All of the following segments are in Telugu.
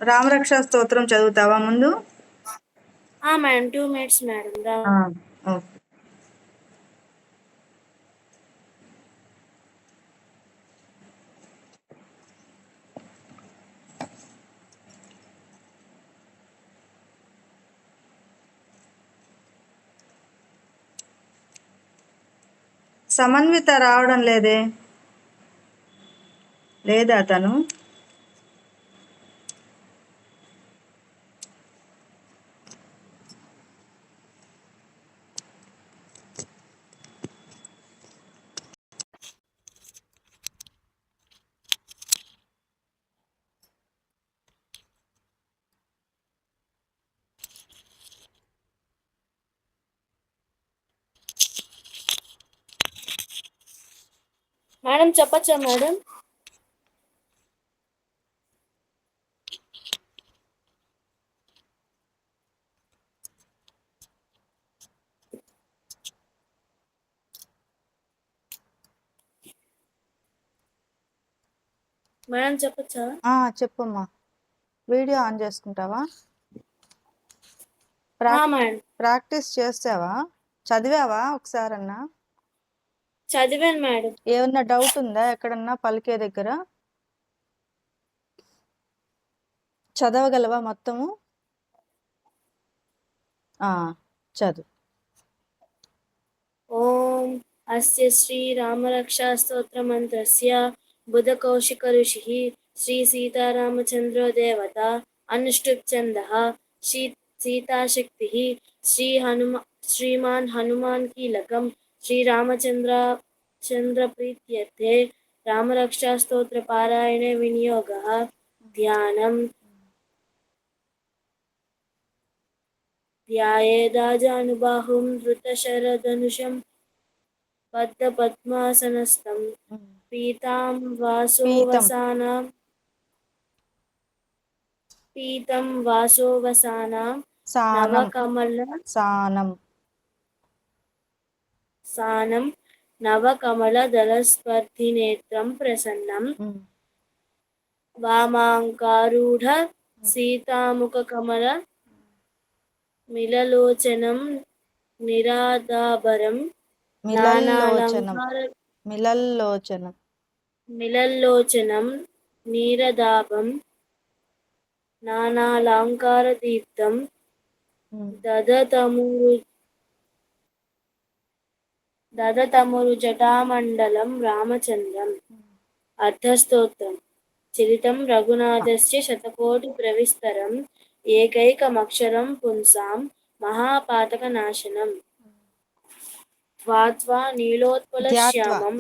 రామరక్ష స్తోత్రం చదువుతావా ముందు? Madam 2 minutes madam. Okay. Samanvitha రావడం లేదే, లేదా తను? మేడం చెప్పచ్చా మేడం? మేడం చెప్పచ్చా? చెప్పమ్మా. వీడియో ఆన్ చేసుకుంటావా? మేడం ప్రాక్టీస్ చేసావా? చదివావా ఒకసారన్నా? చదివాను మేడం. ఏమన్నా డౌట్ ఉందా ఎక్కడన్నా పలికే దగ్గర? చదవగలవా మొత్తము? చదువు. ఓం అస్య శ్రీ రామరక్షా స్తోత్ర మంత్రస్య బుధకౌశిక ఋషిః శ్రీ సీతారామచంద్రో దేవత అనుష్ఠుప్ ఛందః సీతాశక్తిః శ్రీమాన్ హనుమాన్ కీలకం శ్రీరామచంద్ర ప్రీత్యర్థే రామరక్షా స్తోత్ర పారాయణే వినియోగः ధ్యానం ధ్యాయేదాజానుబాహుం ధృతశరధనుషం బద్ధపద్మాసనస్థం పీతం వాసోవసానాం నవకమల సానం నవకమల దళస్పర్ధినేత్రం ప్రసన్నం వామాంకారూఢ సీతాముఖకమల మిలలోచనం నిరాదాబరం మిలల్లోచనం నీరదాభం నానాలంకారదీప్తం దదతమురు జటామండలం రామచంద్రం. అర్ధస్తోత్రం. చరితం రఘునాథస్య శతకోటి ప్రవిస్తరం ఏకైకమక్షరం పుంసాం మహాపాతకనాశనం ధ్వాత్వా నీలోత్పలశ్యామం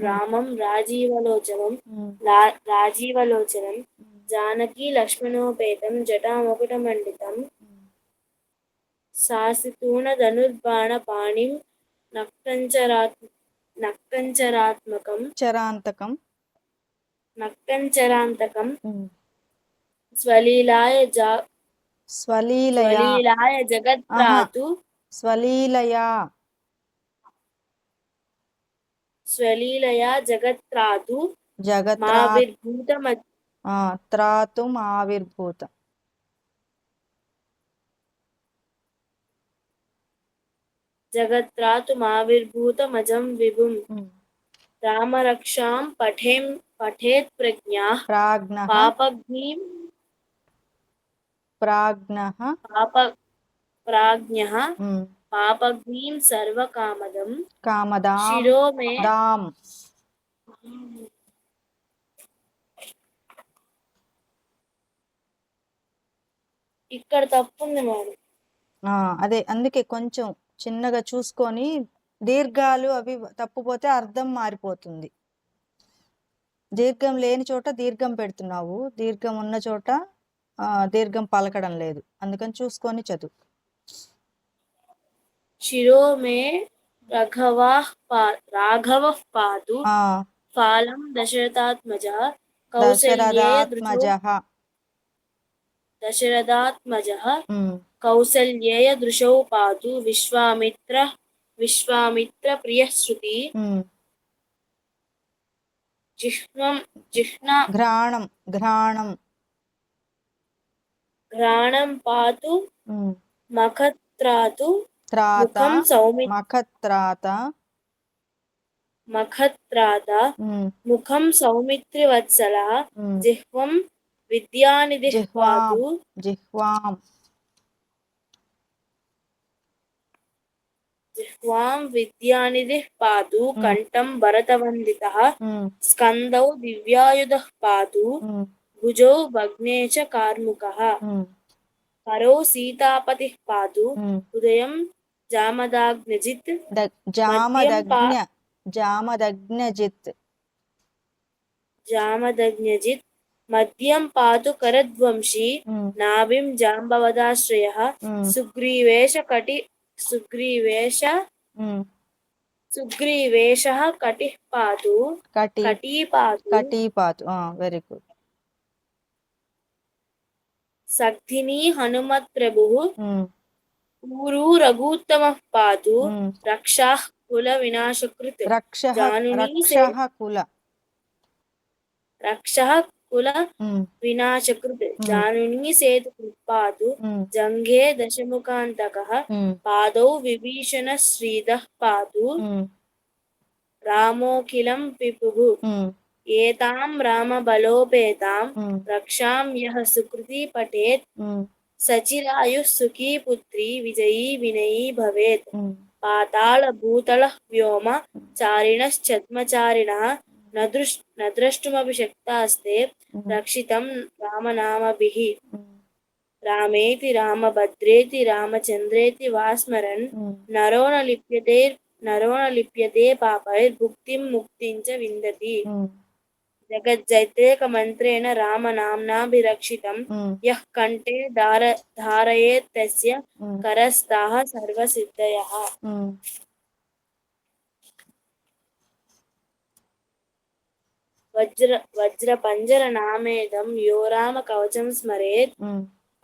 రామం రాజీవలోచనం జానకీ లక్ష్మణోపేతం జటామకుటమండితం శాసితూణధనుర్బాణ పాణిం నక్తంచరాంతకం స్వలీలాయ జగత్రాతు మావిర్భూతమజం విభుం రామరక్షాం పఠేత్ ప్రజ్ఞః పాపఘ్నః సర్వకామదం శిరో మే. ఇక్కడ తప్పుంది మేడం. అదే అందుకే కొంచెం చిన్నగా చూసుకొని, దీర్ఘాలు అవి తప్పుపోతే అర్థం మారిపోతుంది. దీర్ఘం లేని చోట దీర్ఘం పెడుతున్నావు, దీర్ఘం ఉన్న చోట దీర్ఘం పలకడం లేదు, అందుకని చూసుకొని చదువు. శిరో మే రాఘవః పాతు ఫాలం దశరథాత్మజః కౌసల్యేయ దృశౌ పాతు విశ్వామిత్రః విశ్వామిత్ర ప్రియశ్రుతి జిహ్వం జిహ్నా ఘ్రాణం ఘ్రాణం ఘ్రాణం పాతు మఖత్రాతు త్రాత ముఖం సౌమి మఖత్రాత మఖత్రాత ముఖం సౌమిత్రివత్సల జిహ్వం విద్యానిధిః పాతు జిహ్వాం జిహ్వాం విద్యానిధిః పాతు కంఠం భరతవందితః స్కందౌ దివ్యాయుధః పాతు భుజౌ భగ్నే చ కార్ముకః కరౌ సీతాపతిః పాతు హృదయం జామదాగ్నజిత్ జామదగ్నజిత్ మద్యం పాతు కరద్వంశీ నాభిం జాంబవదాశ్రయః సుగ్రీవేషః కటిః పాతు కటీ పాతు వెరీ గుడ్ సగ్ధినీ హనుమత్ ప్రభుః ఊరు రఘూత్తమః పాతు రక్షాః కుల వినాశకృత్ రక్షః కుల వినాశకృత్ జానునీ సేతుకృత్ పాతు జంఘే దశముఖాంతకః పాదౌ విభీషణ శ్రీదః పాతు రామోఖిలం పిపుః ఏతాం రామబలోపేతాం రక్షాం యః సుకృతి పఠేత్ సచిరాయుః సుఖీ పుత్రీ విజయీ వినయీ భవేత్ పాతాళ భూతల వ్యోమ చారిణశ్చద్మచారిణః న ద్రష్టుమపి శక్తాస్తే రక్షితం రామనామభిః రామేతి రామభద్రేతి రామచంద్రేతి వా స్మరన్ నరో న లిప్యతే పాపైర్భుక్తిం ముక్తిం చ విందతి జగజ్జైత్రేక మంత్రేణ రామనామ్నాభిరక్షితం యః కంఠే ధారయేత్ తస్య కరస్తాః సర్వసిద్ధయః. వజ్రపంజర నామేదం యో రామ కవచం స్మరేత్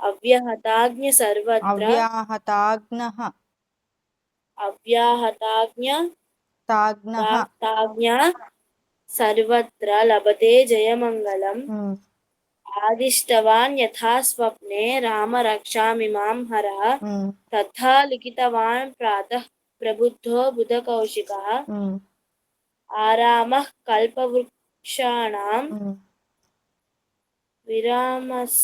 అవ్యాహతాజ్ఞ సర్వత్ర సర్వత్ర లభతే జయమంగళం. ఆదిష్టవాన్ యథా స్వప్నే రామ రక్షామిమాం హరః తథా లిఖితవాన్ ప్రాతః ప్రబుద్ధో బుధకౌశికః ఆరామః కల్పవృక్షాణాం విరామః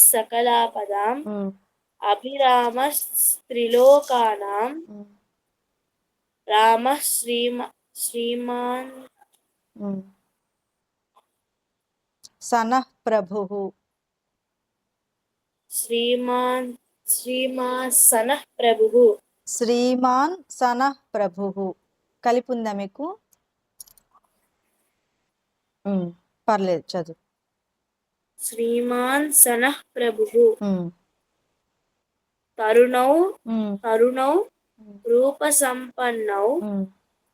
సకలాపదాం అభిరామస్త్రిలోకానాం రామః శ్రీమాన్ సనః ప్రభుః శ్రీమాన్ సనః ప్రభుః కలిపి ఉందా మీకు? పర్లేదు చదువు. శ్రీమాన్ సనః ప్రభుః తరుణౌ రూపసంపన్నౌ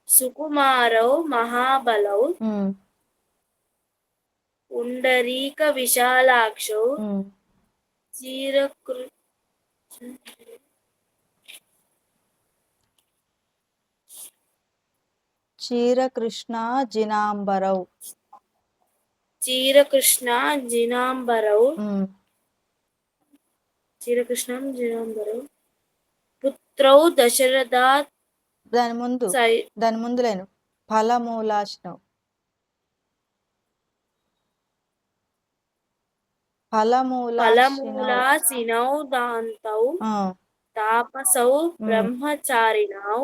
సుకుమారౌ మహాబలౌ పుండరీక విశాలాక్షౌ చీరకృష్ణాజినాంబరౌ పుత్రౌ దశరథాత్ దాని ముందు లేను ఫలమూలాశినౌ దాంతౌ తాపసౌ బ్రహ్మచారిణౌ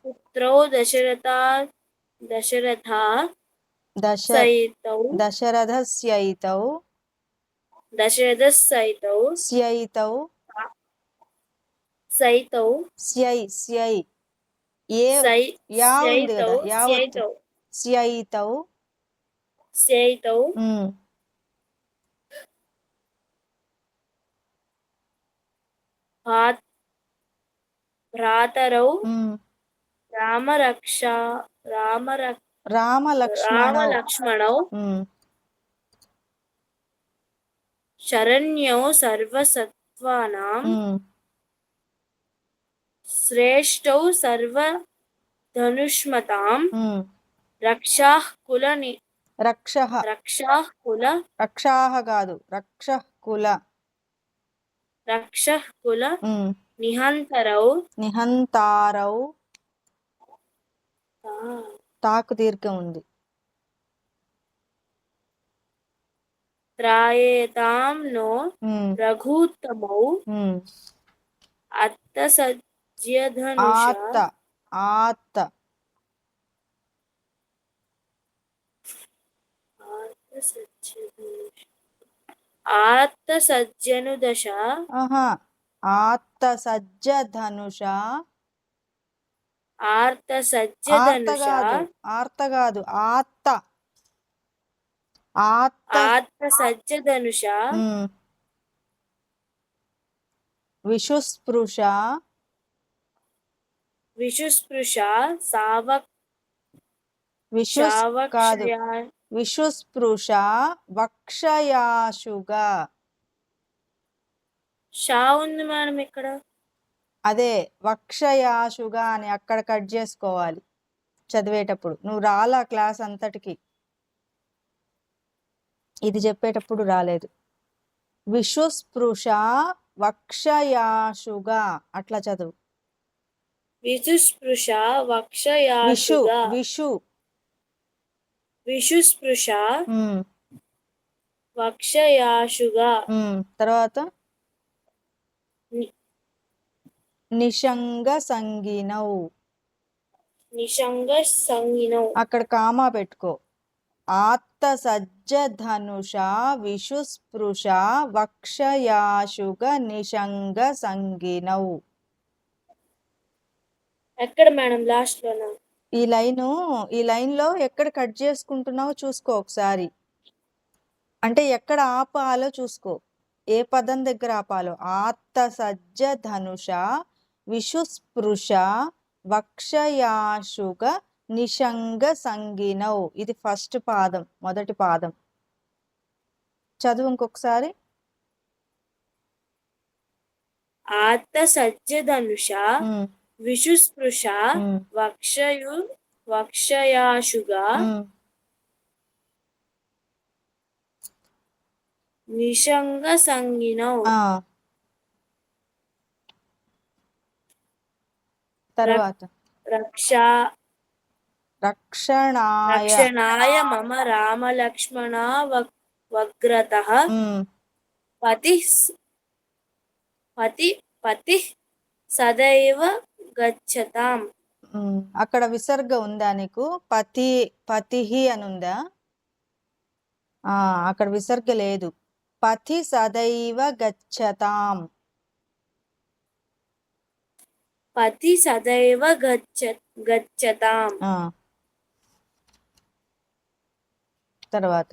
పుత్రౌ దశరథస్యైతౌ స్యైతౌ భ్రాతరౌ రామరక్ష రామరక్ష రామ లక్ష్మణౌ రామలక్ష్మణౌ ఉమ్, శరణ్యౌ సర్వసత్వానాం ఉమ్, శ్రేష్టౌ సర్వధనుష్మతాం ఉమ్. రక్షాః కుల రక్షః రక్షాః కుల రక్షాః కాదు రక్షః కుల రక్షః కుల ఉమ్, నిహంతరౌ నిహంతారౌ ఆ, తాకు దీర్ఘం ఉంది త్రాయేతాం నో ఉమ్, రఘూత్తమౌ ఉమ్. అత్తసజ్యధనుష ఆత్త ఆత్త ఆత్తసజ్జనుదశ ఆహా ఆత్త సజ్జ ధనుష ఆర్త ఆర్తసజ్జధనుష కాదు ఆర్త కాదు ఆత్త ఆత్త ఆర్తసజ్జధనుష ఉమ్. విషుస్పృశ విషుస్పృశ సావక్ విషుస్ కాదు శావక్షయా విషుస్పృశ వక్షయాశుగా షా ఉంది మేడం ఇక్కడ అదే వక్షయాశుగా అని అక్కడ కట్ చేసుకోవాలి చదివేటప్పుడు నువ్వు రాలా క్లాస్ అంతటికి ఇది చెప్పేటప్పుడు రాలేదు విషుస్పృశ వక్షయాశుగా అట్లా చదువు విషుస్పృశ విషు వక్షయాశుగా విషు విషుస్పృశ ఉమ్, వక్షయాశుగా తర్వాత ని- నిషంగ సంగినౌ నిషంగ సంగినౌ అక్కడ కామా పెట్టుకో ఆత్త సజ్జ ధనుష విషుస్పృశ వక్షయాశుగ నిషంగ సంగినౌ ఎక్కడ మేడం లాస్ట్ లోనా ఈ లైన్ లో ఎక్కడ కట్ చేసుకుంటున్నావో చూసుకో ఒకసారి అంటే ఎక్కడ ఆపాలో చూసుకో ఏ పదం దగ్గర ఆపాలో ఆత్త సజ్జ ధనుష విషుస్పృశ వక్షయాశుగ నిషంగ సంగినౌ ఇది ఫస్ట్ పాదం మొదటి పాదం చదువు ఇంకొకసారి ఆర్తసజ్జధనుష ఉమ్, విషుస్పృశ ఉమ్, వక్షయాశుగా ఉమ్. నిషంగ సంగినౌ ఆ తర్వాత రక్షా రక్షణాయ రక్షణాయ మమ రామలక్ష్మణ వగ్రతః ఉమ్, పతి పతి పతి సదైవ గచ్చతాం అక్కడ విసర్గ ఉందా నీకు పతిహి అని ఉందా అక్కడ విసర్గ లేదు పతి సదైవ గచ్చతాం పతి సదైవ గచ్చతాం తర్వాత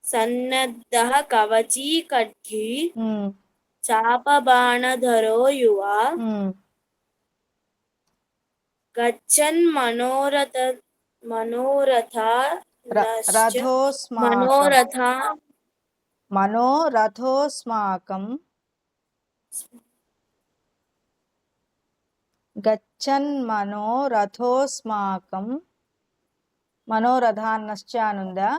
సన్నద్ధః కవచీ ఖడ్గీ చాపబాణధరో యువా గచ్చన్ మనోరథోస్మాకం గచ్చన్ మనోరథాన్నశ్చ అనుందా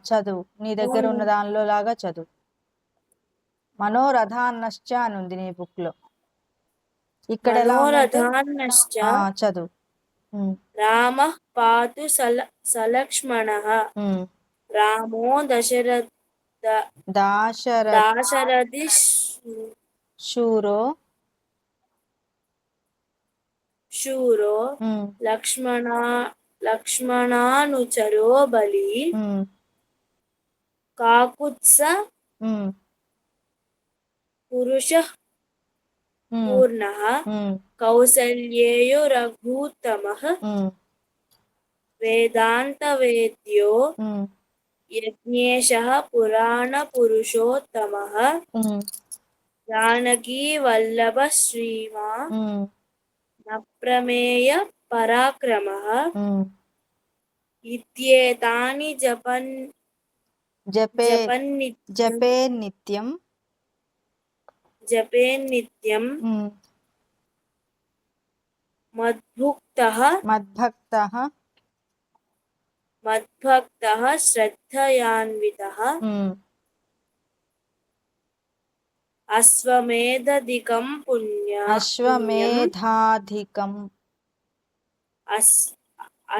చదువు నీ దగ్గర ఉన్న దానిలో లాగా చదువు మనోరథాన్నశ్చ అనుంది నీ బుక్ లో ఇక్కడ ఎలా ఉందంటే చదువు రామః పాతు సలక్ష్మణః రామో దాశరథి శూరో లక్ష్మణానుచరో బలి కాకుత్స పురుషః పూర్ణః కౌసల్యేయో రఘూత్తమః వేదాంతవేద్యో యజ్ఞేశః పురాణపురుషోత్తమః జానకీ వల్లభ శ్రీమా ఉమ్, నప్రమేయ పరాక్రమః ఉమ్. ఇత్యేతాని జపే జపన్నిత్యం జపే నిత్యం జపేన్నిత్యం ఉమ్, మద్భుక్తః మద్భక్తః శ్రద్ధయాన్వితః ఉమ్, అశ్వమేధదికం పుణ్యం అశ్వమేధాధికం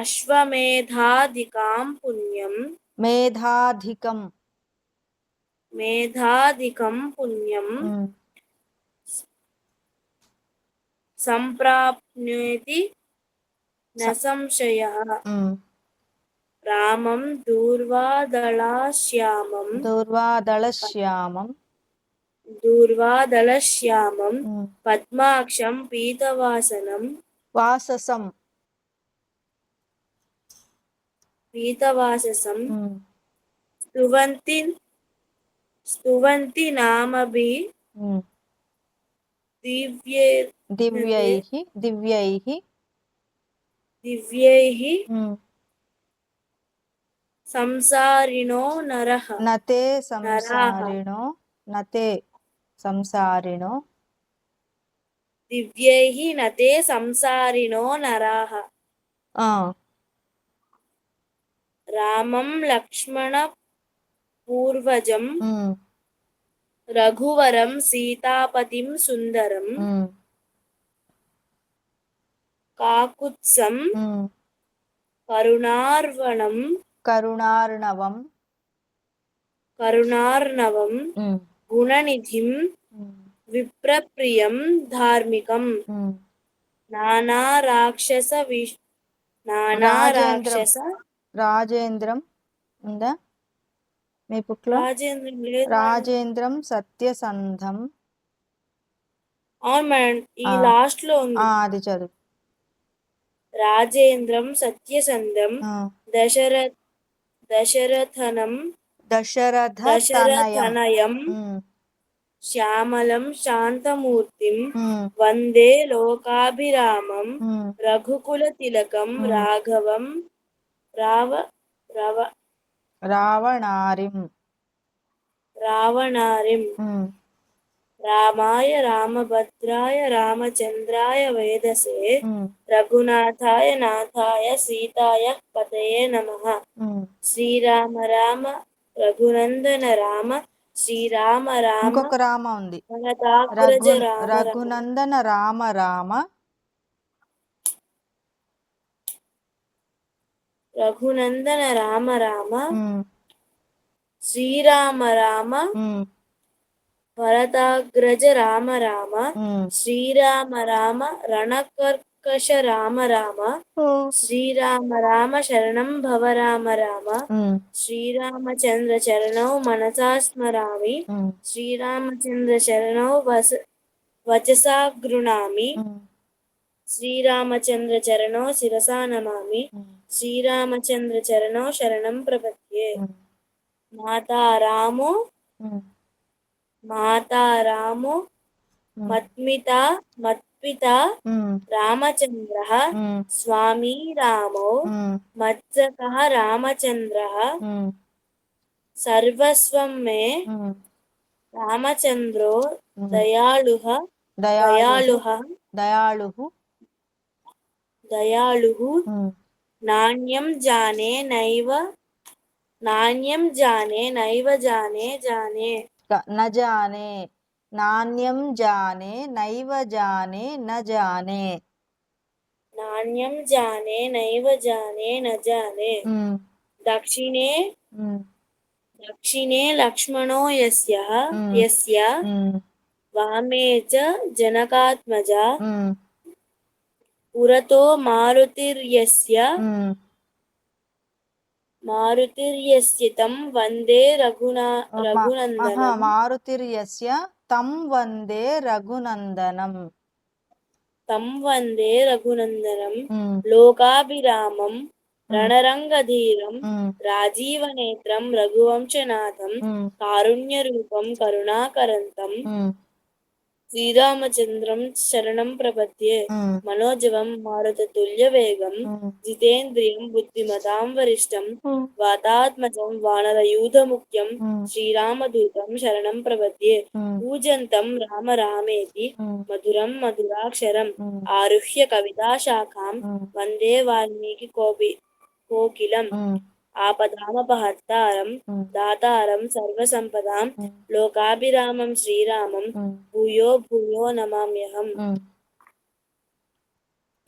అశ్వమేధాదికాం పుణ్యం మేధాధికం మేధాదికం పుణ్యం ఉమ్, సంప్రాప్నోతి న స- సంశయః ఉమ్. రామం దూర్వాదళశ్యామం ఉమ్, పద్మాక్షం పీతవాసనం వాససం ఉమ్, స్తువంతి నామభి ఉమ్. దివ్యైర్నతే దివ్యైః దివ్యైః ఉమ్. సంసారిణో నరాః నతే సంసారిణో దివ్యైః నతే సంసారిణో నరాః ఆ, రామం లక్ష్మణ పూర్వజం ఉమ్, రఘువరం సీతాపతిం సుందరం ఉమ్, కాకుత్సం ఉమ్. కరుణార్ణవం ఉమ్, గుణనిధిం ఉమ్, విప్రప్రియం ధార్మికం ఉమ్. నానా రాజేంద్రం రాక్షస రాజేంద్రం ఉందా మీ బుక్ లో? రాజేంద్రం లేదు మేడం. రాజేంద్రం సత్యసంధం. అవును మేడం, ఈ ఆ, లాస్ట్ లో ఉంది. అది చదువు. రాజేంద్రం సత్యసంధం ఆ, దశరథనం దశరథ తనయం. దశరథనయం ఉమ్, శ్యామలం శాంతమూర్తిం ఉమ్, వందే లోకాభిరామం ఉమ్, రఘుకుల తిలకం ఉమ్. రాఘవం రావణారిం. రావణారిం ఉమ్, రామాయ రామభద్రాయ రామచంద్రాయ వేదసే ఉమ్, రఘునాథాయ నాథాయ సీతాయ పతయే నమః. ఉమ్. శ్రీరామ రామ రఘునందన రామ శ్రీరామ రామ ఇంకొక రామ ఉంది. భరతాగ్రజ రామ రామ రఘునందన రామ రామ రఘునందన రామ రామ ఉమ్, శ్రీరామ రామ ఉమ్, భరతాగ్రజ రామ రామ ఉమ్. శ్రీరామ రామ రణకర్కశ రామ రామ శ్రీరామ రామ శరణం భవ రామ రామ ఉమ్, శ్రీరామచంద్ర చరణౌ మనసా స్మరామి ఉమ్, శ్రీరామచంద్ర చరణౌ వచసా గృణామి ఉమ్, శ్రీరామచంద్ర చరణౌ శిరసా నమామి ఉమ్, శ్రీరామచంద్ర చరణౌ శరణం ప్రపద్యే. ఉమ్, మాతా రామో ఉమ్, మత్పిత ఉమ్, రామచంద్రః ఉమ్, స్వామి రామో ఉమ్, మత్సకః రామచంద్రః ఉమ్, సర్వస్వం మే ఉమ్. రామచంద్రో ఉమ్. దయాళుః దయాళుః దయాళుః. దయాళుః ఉమ్, నాణ్యం జానే నైవ జానే న జానే. నాణ్యం జానే నైవ జానే న జానే. నాణ్యం జానే నైవ జానే న జానే. ఉమ్, దక్షిణే లక్ష్మణో ఉమ్, యస్య ఉమ్, వామే చ జనకాత్మజా ఉమ్, పురతో మారుతిర్యస్య తం వందే రఘునందనం. మారుతిర్యస్య తం వందే రఘునందనం. తం వందే రఘునందనం ఉమ్, లోకాభిరామం ఉమ్, రణరంగధీరం ఉమ్, రాజీవనేత్రం రఘువంశనాథం ఉమ్, కారుణ్యరూపం కరుణాకరంతం ఉమ్, శ్రీరామచంద్రం శరణం ప్రపద్యే. ఉమ్, మనోజవం మారుతతుల్యవేగం. ఉమ్, జితేంద్రియం బుద్ధిమతాం వరిష్టం. ఉమ్, వాతాత్మజం వానరయూథముఖ్యం. ఉమ్, శ్రీరామదూతం శరణం ప్రపద్యే. ఉమ్, కూజంతం రామ రామేతి ఉమ్, మధురం మధురాక్షరం. ఉమ్, ఆరుహ్య కవితాశాఖాం ఉమ్, వందే వాల్మీకి కోకిలం. ఉమ్, ఆపదామపహర్తారం ఉమ్, దాతారం సర్వసంపదాం. ఉమ్, లోకాభిరామం శ్రీరామం ఉమ్, భూయో భూయో నమామ్యహం. ఉమ్,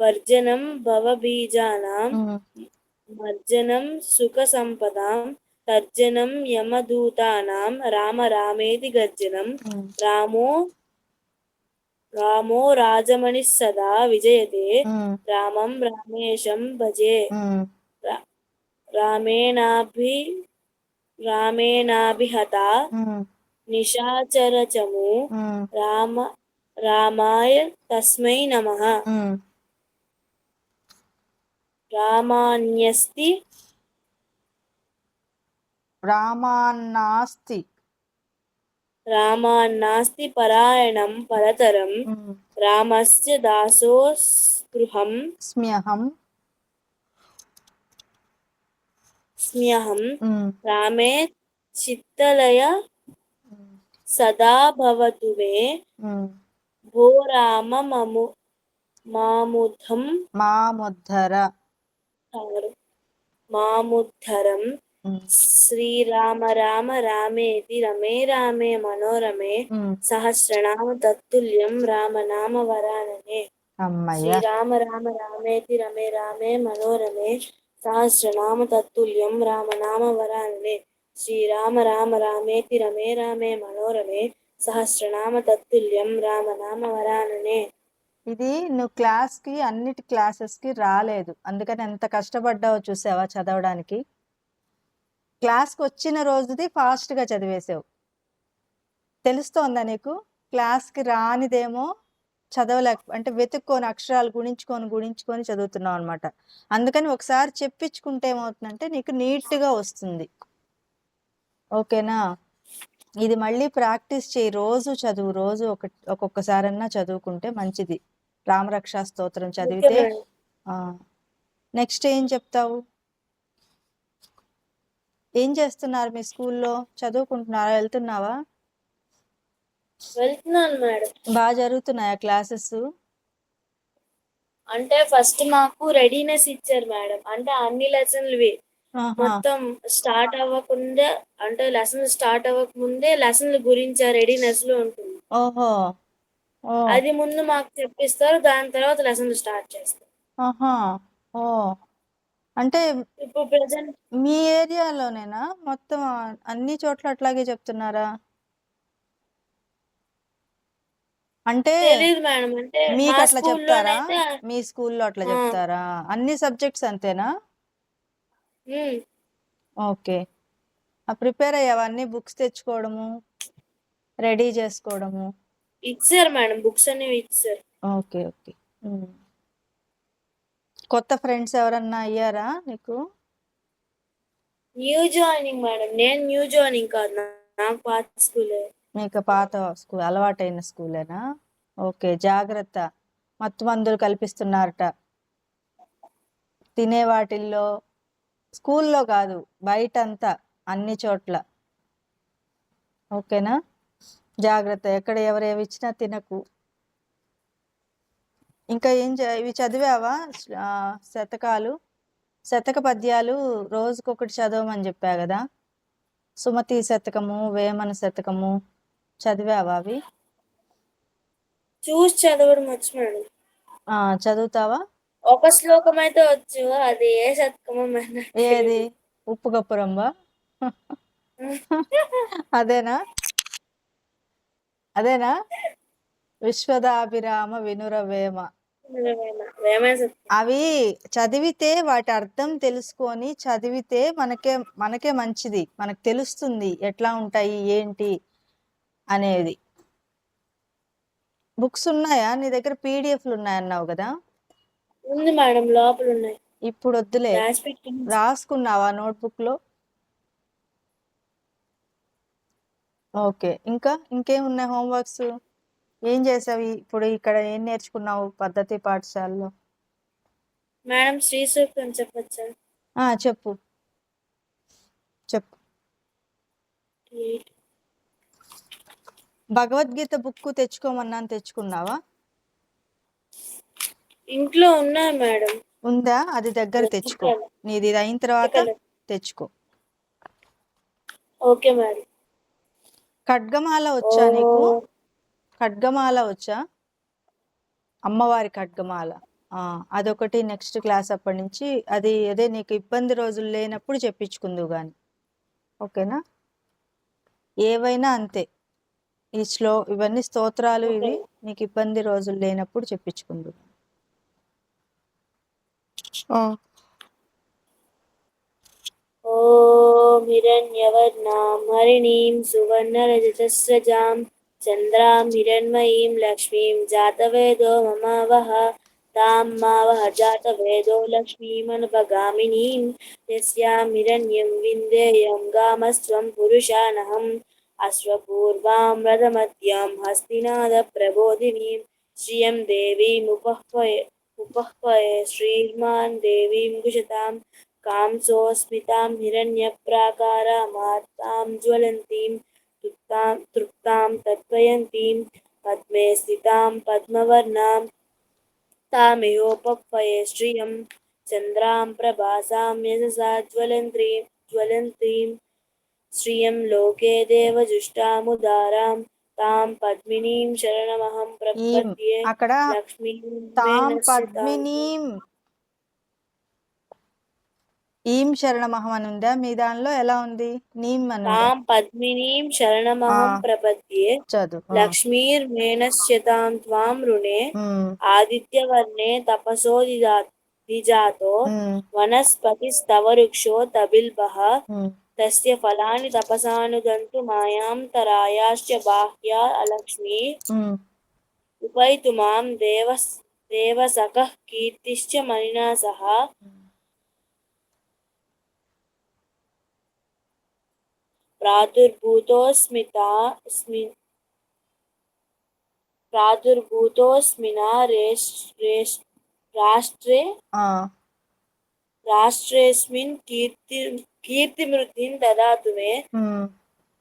వర్జనం భవబీజానాం ఉమ్, మర్జనం సుఖసంపదాం. తర్జనం యమదూతానాం రామ రామేతి గర్జనం. ఉమ్, రామో రామో రాజమణిః సదా విజయతే. ఉమ్, రామం రామేశం భజే. ఉమ్, రా- రామేణాభి రామేణాభిహతా ఉమ్, నిశాచరచమూ. ఉమ్, రామ రామాయ తస్మై నమః. ఉమ్. రామాన్యస్తి రామాన్నాస్తి. రామాన్నాస్తి పరాయణం పరతరం. ఉమ్, రామస్య దాసోస్పృహం స్మ్యహం. స్మ్యహం. ఉమ్, రామే చిత్తలయ ఉమ్, సదా భవతు మే. ఉమ్. భో రామ మాముధం మాముద్ధర. మాముద్ధరం. ఉమ్, శ్రీరామ రామ రామేతి రమే రామే మనోరమే. ఉమ్. సహస్రనామ తత్తుల్యం రామనామ వరాననే. అమ్మయ్య. శ్రీరామ రామ రామేతి రమే రామే మనోరమే. సహస్రనామ తత్తుల్యం రామనామ వరాననే. శ్రీరామ రామ రామేతి రమే రామే మనోరమే. సహస్రనామ తత్తుల్యం రామనామ వరాననే. ఇది నువ్వు క్లాస్కి అన్నిటి క్లాసెస్కి రాలేదు, అందుకని ఎంత కష్టపడ్డావో చూసావా చదవడానికి. క్లాస్కి వచ్చిన రోజుది ఫాస్ట్గా చదివేసావు. తెలుస్తోందా నీకు? క్లాస్కి రానిదేమో చదవలేక అంటే వెతుక్కొని అక్షరాలు గుణించుకొని చదువుతున్నావు అనమాట. అందుకని ఒకసారి చెప్పించుకుంటే ఏమవుతుందంటే నీకు నీట్గా వస్తుంది. ఓకేనా? ఇది మళ్ళీ ప్రాక్టీస్ చేయి, రోజు చదువు, రోజు ఒక్కొక్కసారన్నా చదువుకుంటే మంచిది. రామరక్షా స్తోత్రం ఓకే చదివితే. మేడం. నెక్స్ట్ ఏం చెప్తావు? ఏం చేస్తున్నారు మీ స్కూల్లో? చదువుకుంటున్నారా? వెళ్తున్నావా? వెళ్తున్నాను మేడం. బాగా జరుగుతున్నాయా క్లాసెస్? అంటే ఫస్ట్ మాకు రెడీనెస్ ఇచ్చారు మేడం. అంటే అన్ని లెసన్లు ఆహా. మొత్తం స్టార్ట్ అవ్వకుండా, అంటే లెసన్ స్టార్ట్ అవ్వకముందే లెసన్ల గురించి రెడీనెస్ లో ఉంటుంది. ఓహో. ఓ. అది ముందు మాకు చెప్పిస్తారు, దాని తర్వాత లెసన్లు స్టార్ట్ చేస్తారు. ఆహా. ఓ. అంటే ఇప్పుడు ప్రెసెంట్ మీ ఏరియాలోనేనా మొత్తం అన్ని చోట్ల అట్లాగే చెప్తున్నారా? అంటే తెలియదు మేడం. అంటే మీకు మా అట్లా చెప్తారా? స్కూల్లోనైతే మీ స్కూల్లో అట్లా చెప్తారా? అన్ని సబ్జెక్ట్స్ అంతేనా? ఓకే. ప్రిపేర్ అయ్యావా? అన్ని బుక్స్ తెచ్చుకోవడము, రెడీ చేసుకోవడము? ఇచ్చారు మేడం, బుక్స్ అనేవి ఇచ్చారు. Okay, okay. కొత్త ఫ్రెండ్స్ ఎవరన్నా అయ్యారా నీకు? New joining madam. నేను న్యూ జాయినింగ్ కాదు, నాకు పాత స్కూలే. మీకు పాత స్కూల్, అలవాటైన స్కూలేనా? ఓకే, జాగ్రత్త. మత్తు మందులు కల్పిస్తున్నారట తినే వాటిల్లో. స్కూల్లో కాదు, బయటంతా అన్ని చోట్ల. ఓకేనా? జాగ్రత్త, ఎక్కడ ఎవరేవి ఇచ్చినా తినకు. ఇంకా ఇవి చదివావా? శతక పద్యాలు రోజుకొకటి చదవమని చెప్పా కదా. సుమతి శతకము, వేమన శతకము చదివావా అవి? చూసి చదవడం వచ్చు మేడం. చదువుతావా? ఒక శ్లోకం అయితే వచ్చు, అది ఏ శతకమో మేడం. ఏది? ఉప్పు కప్పు రంబ? అదేనా? విశ్వదాభిరామ వినురవేమ. అవి చదివితే వాటి అర్థం తెలుసుకొని చదివితే మనకే మంచిది. మనకు తెలుస్తుంది ఎట్లా ఉంటాయి ఏంటి అనేది. బుక్స్ ఉన్నాయా నీ దగ్గర? పీడిఎఫ్లు ఉన్నాయన్నావు కదా. ఉంది మేడం, లోపల ఉన్నాయి. ఇప్పుడు వద్దులే, రాసుకున్నావా నోట్బుక్లో? ఓకే. ఇంకేమున్నాయి హోంవర్క్స్? ఏం చేసావు ఇప్పుడు ఇక్కడ ఏం నేర్చుకున్నావు పద్ధతి పాఠశాలలో? మేడం శ్రీ సూక్తం చెప్పచ్చా? చెప్పు చెప్పు. భగవద్గీత బుక్ తెచ్చుకోమన్నాను, తెచ్చుకున్నావా? ఇంట్లో ఉన్నా మేడం. ఉందా? అది దగ్గర తెచ్చుకో, నీది ఇది అయిన తర్వాత తెచ్చుకో. Okay madam. ఖడ్గమాల వచ్చా నీకు? ఖడ్గమాల వచ్చా? అమ్మవారి ఖడ్గమాల. అదొకటి నెక్స్ట్ క్లాస్ అప్పటి నుంచి అది అదే నీకు ఇబ్బంది రోజులు లేనప్పుడు చెప్పించుకుందువు గాని, ఓకేనా? ఏవైనా అంతే, ఇవన్నీ స్తోత్రాలు ఇవి నీకు ఇబ్బంది రోజులు లేనప్పుడు చెప్పించుకుందువు. ఓం హిరణ్యవర్ణాం హరిణీం సువర్ణరజతస్రజాం చంద్రాం హిరణ్మయీం లక్ష్మీం జాతవేదో మమావహ తాం మావహ జాతవేదో లక్ష్మీమనుపగామినీం యస్యాం హిరణ్యం విందేయం గామస్త్వం పురుషానహం అశ్వపూర్వాం రథమద్యాం హస్తినాద ప్రబోధినీం శ్రియం దేవీముపహ్వయే శ్రీర్మాన్ దేవీం కుశతాం కాంసోస్మితాం హిరణ్యప్రాకారామార్తాం జ్వలంతీం తృప్తాం తత్వయంతీం పద్మే స్థితాం పద్మవర్ణాం తామిహోపహ్వయే శ్రియం చంద్రాం ప్రభాసాం యశసా జ్వలంతీం శ్రియం లోకే దేవజుష్టాముదారాం తాం పద్మినీం శరణమహం ప్రపద్యే. అక్కడ లక్ష్మీం తాం పద్మినీం ఈం శరణమహం అని ఉందా? మీ దానిలో ఎలా ఉంది? నీం అని తాం పద్మినీం శరణమహం ప్రపద్యే. చదువు. లక్ష్మీర్మేనశ్యతాం త్వాం రుణే ఆదిత్యవర్ణే తపసో దిజాతో వనస్పతిస్తవ వృక్షో తబిల్బః తస్య ఫలాని తపసానుదంతు మాయాంతరాయాశ్చ బాహ్యా అలక్ష్మీ ఉపైతు మాం దేవసఖః కీర్తిశ్చ మణినా సహ ప్రాదుర్భూతోస్మినా రాష్ట్రేస్మిన్ కీర్తిమృద్ధిం దదాతు మే.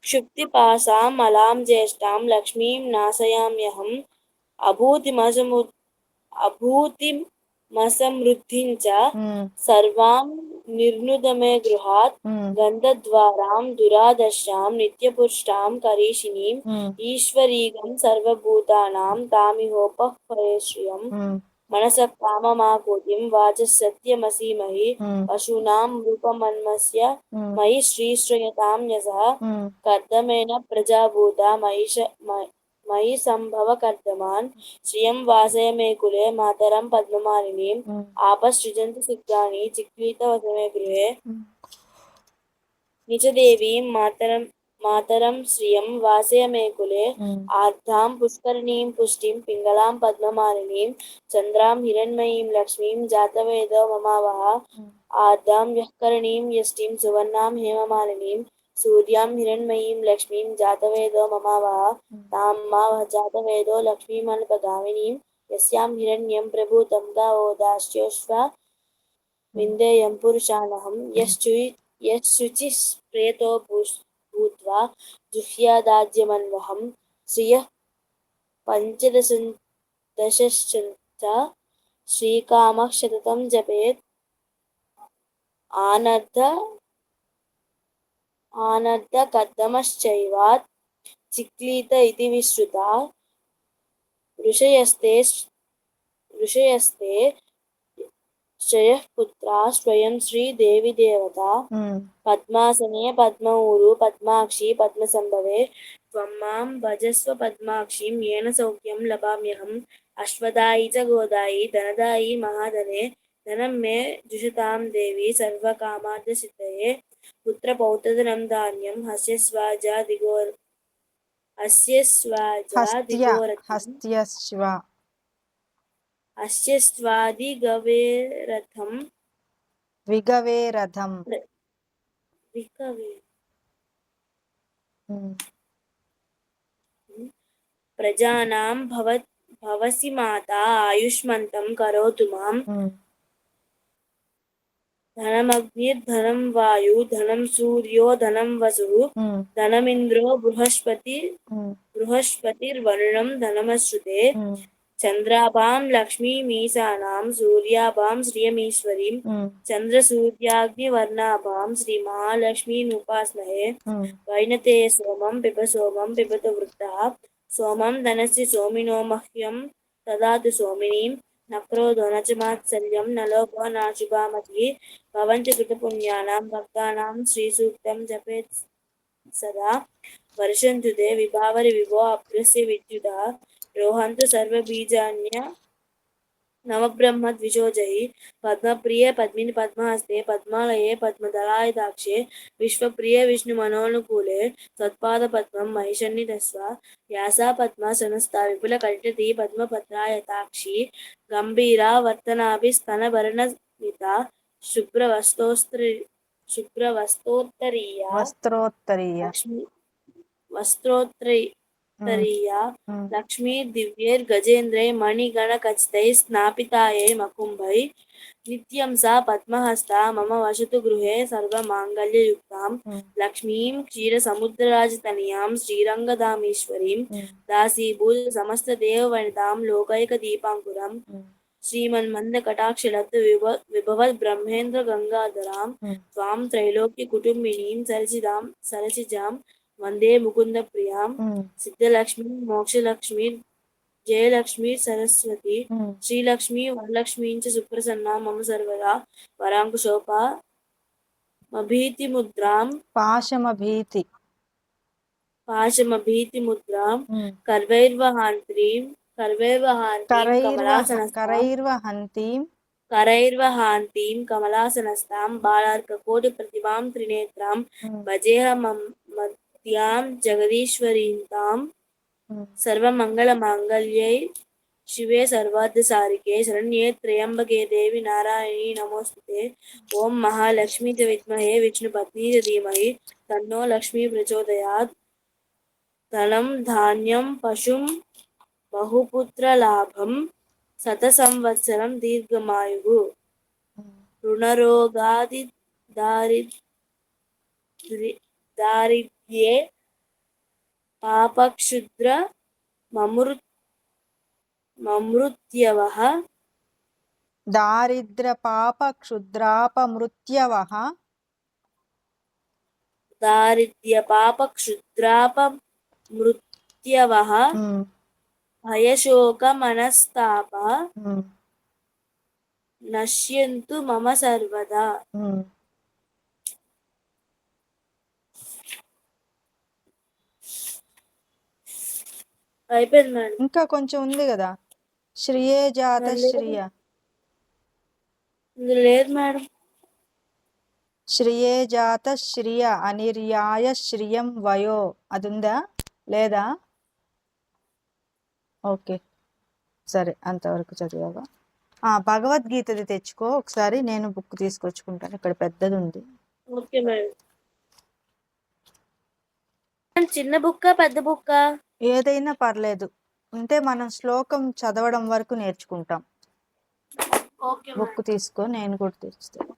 క్షుప్తిపాసాం మలాం జ్యేష్ఠాం లక్ష్మీం నాశయామ్యహం అభూతిమసమృద్ధిం చ సర్వాం నిర్నుదమే గృహాత్ గంధద్వారాం దురాదర్శాం నిత్యపుష్టాం కరీషిణీం ఈశ్వరీగం సర్వభూతానాం తామిహోపహ్వయే శ్రియం మనసః కామమాకూతిం వాచః సత్యమసీమహి పశూనాం రూపమన్మస్య మయి శ్రీశ్రయతాం యశః కర్దమేన ప్రజాభూత మయి సంభవ కర్దమాన్ శ్రియం వాసయ మే కులే మాతరం పద్మమాలినీం ఆపసృజంతి సిగ్గాని చిక్లీత వసమే గృహే నిజదేవీం మాతరం శ్రియం వాసయ మే కులే ఆర్ద్రాం పుష్కరిణీం పుష్టిం పింగళాం పద్మమాలినీం చంద్రాం హిరణ్మయీం లక్ష్మీం జాతవేదో మమావహ ఆర్ద్రాం యఃకరణీం యష్టిం సువర్ణాం హేమమాలినీం సూర్యాం హిరణ్మయీం లక్ష్మీం జాతవేదో మమావహ తాం మావహ జాతవేదో లక్ష్మీమనుపగామినీం యస్యాం హిరణ్యం ప్రభూతం గావో దాస్యోశ్వా విందేయం పురుషానహం యశ్శుచిః ప్రేతో భూత్వా జుహ్యాదాజ్యమన్వహం శ్రియః పంచదశశ్చ శ్రీకామః సతతం జపేత్ ఆనర్ధ కర్దమశ్చైవాత్ చిక్లీత ఇతి విశ్రుతా ఋషయస్తే శ్రేయః పుత్రా స్వయం శ్రీ దేవి దేవత పద్మాసనే పద్మఊరు పద్మాక్షి పద్మసంభవే త్వం మాం భజస్వ పద్మాక్షిం येन సౌఖ్యం లభామ్యహం అశ్వదాయి చ గోదాయి ధనదాయి మహాధనే ధనం మే జుషతాం దేవి సర్వకామార్థసిద్ధయే పుత్రపౌత్రధనం ధాన్యం హస్యస్వాదిగవేరథం ప్రజానాం భవసి మాత ఆయుష్మంతం కరోతు మాం. ధనమగ్నిర్ధనం వాయు ధనం సూర్యో ధనం వసు ధనమింద్రో బృహస్పతిర్వరుణం ధనమశ్రుతే. చంద్రాభాం లక్ష్మీమీశానాం సూర్యాభాం శ్రియమీశ్వరీం చంద్రసూర్యాగ్నివర్ణాభాం శ్రీ మహాలక్ష్మీముపాస్మహే. వైనతే సోమం పిబత వృత్తః సోమం ధనస్య సోమినో మహ్యం దదాతు సోమినీం. నక్రోధో న చ మాత్సల్యం న లోభో నాశుభామతిః. భవంతి కృతపుణ్యానాం భక్తానాం శ్రీసూక్తం జపేత్ సదా. వర్షంతు తే విభావరి విభో అభ్రస్య విద్యుతః. రోహంతు సర్వబీజాన్య నవబ్రహ్మ ద్విజోజై. పద్మప్రియ పద్మిని పద్మహస్తే పద్మాలయే పద్మదళాయతాక్షే. విశ్వప్రియ విష్ణుమనోనుకూలే త్వత్పాద పద్మం మహిషన్నిధస్వ. వ్యాసా పద్మ సనస్తా విపుల కటితటీ పద్మపత్రాయతాక్షి. గంభీరా వర్తనాభిస్తనభరణమిత శుభ్రవస్తోత్తరీయ లక్ష్మీ దివ్యైర్గజేంద్రై మణిగణఖచితై స్నాపితాయై మకుంభై. నిత్యం సా పద్మహస్తా మమ వసతు గృహే సర్వమాంగళ్యయుక్తాం. లక్ష్మీం క్షీరసముద్రరాజతనయాం శ్రీరంగధామేశ్వరీం. దాసీభూత సమస్తదేవవనితాం లోకైకదీపాంకురం. శ్రీమన్మందకటాక్షలబ్ధ విభవద్బ్రహ్మేంద్ర గంగాధరాం. త్వాం త్రైలోక్యకుటుంబినీం సరసిజాం వందే ముకుంద ప్రియాం. సిద్ధలక్ష్మీ మోక్షలక్ష్మీ జయలక్ష్మీ సరస్వతి శ్రీలక్ష్మీ వరలక్ష్మీం చ సుప్రసన్నా మమ సర్వదా. వరాంకుశోపామభీతిముద్రాం పాశమభీతిముద్రాం కర్వైర్వహాంతీం करैर्वहान्तीं कमलासनस्तां. बालार्ककोटिप्रतिभां त्रिनेत्रां. भजेऽहमद्यां जगदीश्वरीं तां. सर्वमङ्गलमाङ्गल्ये शिवे सर्वार्थसारिके शरण्ये त्र्यम्बके देवी नारायणी नमोस्तुते. ओं महालक्ष्मी च विद्महे विष्णुपत्नी च धीमहि तन्नो लक्ष्मी प्रचोदयात्. धनं धान्यं पशुं बहुपुत्रलाभं శతసంవత్సరం దీర్ఘమాయువు. రుణరోగాది దారిద్ర్యే పాపక్షుద్ర మమృత్యవః. దారిద్ర్యపాపక్షుద్రాపమృత్యవః. భయశోకమనస్తాప నశ్యంతు మమ సర్వదా. అయిపోయింది మేడం. ఇంకా కొంచెం ఉంది కదా. శ్రీయే జాత శ్రియ లేదు మేడం. శ్రియేజాత శ్రియ అనిర్యాయ శ్రియం వయో అది ఉందా లేదా? ఓకే సరే అంతవరకు చదివావా? భగవద్గీతది తెచ్చుకో ఒకసారి, నేను బుక్ తీసుకొచ్చుకుంటాను. ఇక్కడ పెద్దది ఉంది. Okay madam. చిన్న బుక్క పెద్ద బుక్క ఏదైనా పర్లేదు, అంటే మనం శ్లోకం చదవడం వరకు నేర్చుకుంటాం. బుక్ తీసుకో, నేను కూడా తెస్తాను.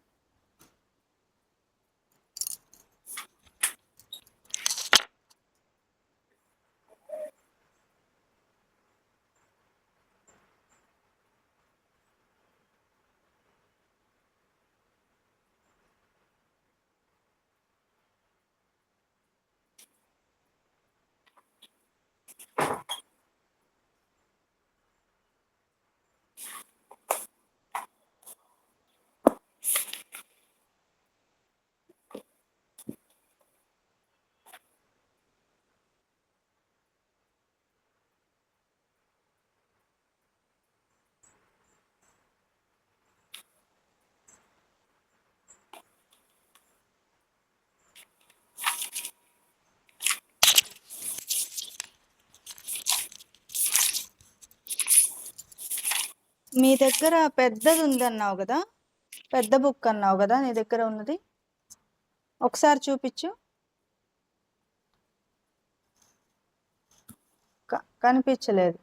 మీ దగ్గర పెద్దది ఉందన్నావు కదా, పెద్ద బుక్ అన్నావు కదా నీ దగ్గర ఉన్నది, ఒకసారి చూపించు. కనిపించలేదు.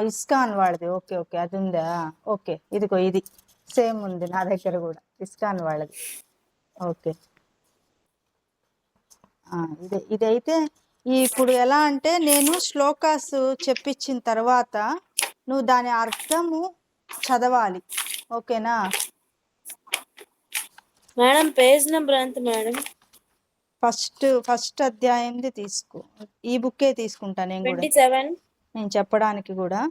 ఇస్కాన్ వాళ్ళది. ఓకే ఓకే, అది ఉందా? ఓకే, ఇదిగో ఇది సేమ్ ఉంది నా దగ్గర కూడా, ఇస్కాన్ వాళ్ళది. ఓకే, ఇదైతే ఇప్పుడు ఎలా అంటే నేను శ్లోకాస్ చెప్పించిన తర్వాత నువ్వు దాని అర్థము చదవాలి. ఓకేనా మేడం? పేజ్ నెంబర్ ఎంత మేడం? ఫస్ట్ అధ్యాయంది తీసుకో. ఈ బుక్కే తీసుకుంటా నేను కూడా, 27. నేను చెప్పడానికి కూడా.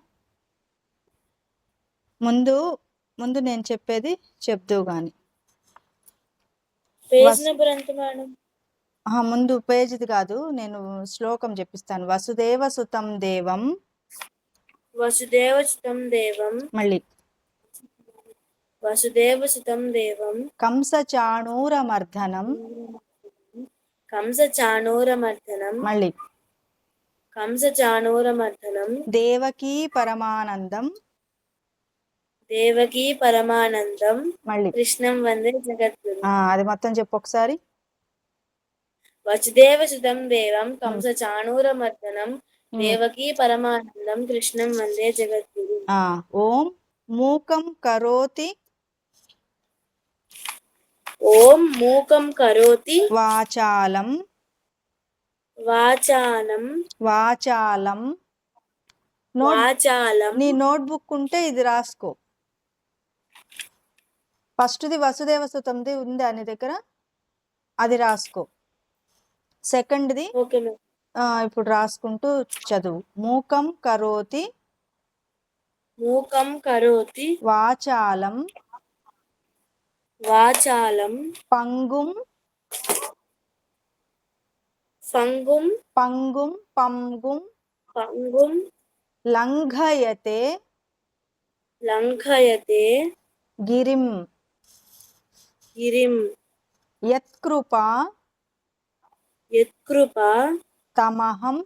ముందు నేను చెప్పేది చెప్దువు గాని. పేజ్ నెంబర్ ఎంత మేడం? ముందు పేజీది కాదు, నేను శ్లోకం చెప్పిస్తాను. వసుదేవ సుతం దేవం, వసుదేవ సుతం దేవం, మళ్ళీ వసుదేవ సుతం దేవం, కంస చాణూరమర్ధనం, కంస చాణూరమర్దనం, మళ్ళీ కంస చాణూరమర్దనం, దేవకీ పరమానందం, దేవకీ పరమానందం, మళ్ళీ కృష్ణం వందే జగద్గురు. అది మొత్తం చెప్పు ఒకసారి. వసుదేవ సుతం దేవం, కంస చాణూరమర్దనం, దేవకీ పరమానందం, కృష్ణం వందే జగద్గురు. ఓం మూకం కరోతి, ఓం మూకం కరోతి వాచాలం, వాచాలం, వాచాలం. వాచాలం. నీ నోట్బుక్ ఉంటే ఇది రాసుకో. ఫస్ట్ది వసుదేవ సుతంది ఉందా నీ దగ్గర? అది రాసుకో. సెకండ్ది ఓకే మేడం. ఇప్పుడు రాసుకుంటూ చదువు. మూకం కరోతి, మూకం కరోతి వాచాలం, వాచాలం, పంగుం, పంగుం, పంగుం పంగుం, పంగుం, లంఘయతే, లంఘయతే, గిరిం, గిరిం, యత్కృపా, యత్కృపా, తమహం,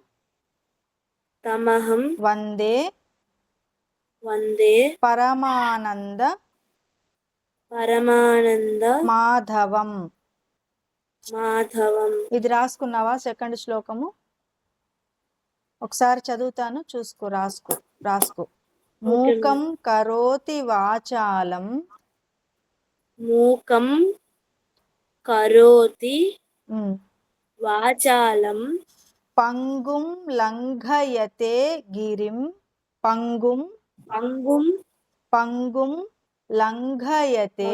తమహం, వందే, వందే, పరమానంద, పరమానంద, మాధవం. మాధవం. ఇది రాసుకున్నావా? సెకండ్ శ్లోకము ఒకసారి చదువుతాను, చూసుకో, రాసుకో. మూకం కరోతి వాచాలం, మూకం కరోతి వాచాలం, పంగుం లంఘయతే గిరిం, పంగుం, పంగుం, పంగుం లంఘయతే,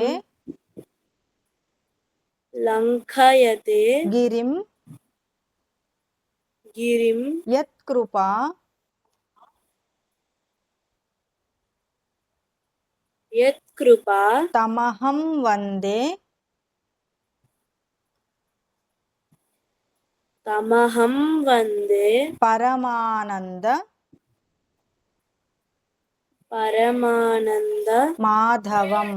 లంఘయతే, గిరిం, గిరిం, యత్కృపా, యత్కృపా, తమహం వందే, తమహం వందే, పరమానంద, పరమానంద, మాధవం.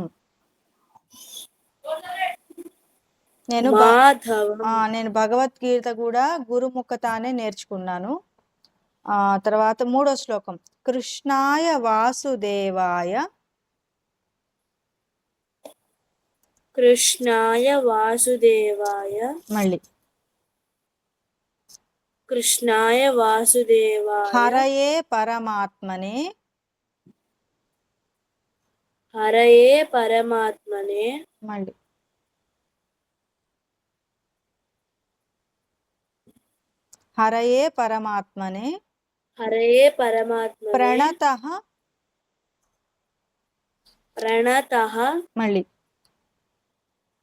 నేను భగవద్గీత కూడా గురుముఖతానే నేర్చుకున్నాను. తర్వాత మూడో శ్లోకం. కృష్ణాయ వాసుదేవాయ, కృష్ణాయ వాసుదేవాయ, మళ్ళీ కృష్ణాయ వాసుదేవాయ, హరయే పరమాత్మనే, హరయే పరమాత్మనే, మళ్ళీ హరయే పరమాత్మనే, హరయే పరమాత్మనే, ప్రణతః, ప్రణతః, మళ్ళీ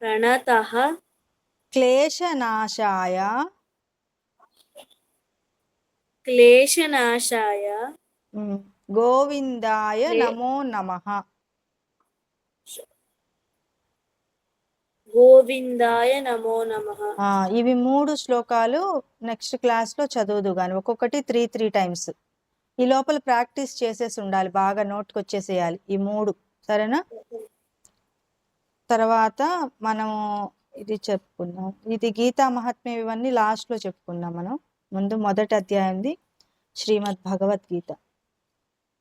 ప్రణతః, క్లేశనాశాయ, క్లేశనాశాయ, గోవిందాయ నమో నమః. గోవిందాయ నమో నమః. ఇవి 3 శ్లోకాలు నెక్స్ట్ క్లాస్ లో చదువుదు గాని, ఒక్కొక్కటి 3 టైమ్స్. ఈ లోపల ప్రాక్టీస్ చేసేసి ఉండాలి, బాగా నోట్కి వచ్చేసేయాలి ఈ 3. సరేనా? తర్వాత మనము ఇది చెప్పుకుందాం. ఇది గీతా మహాత్మ్యం, ఇవన్నీ లాస్ట్ లో చెప్పుకుందాం మనం. ముందు మొదటి అధ్యాయంది శ్రీమద్ భగవద్గీత.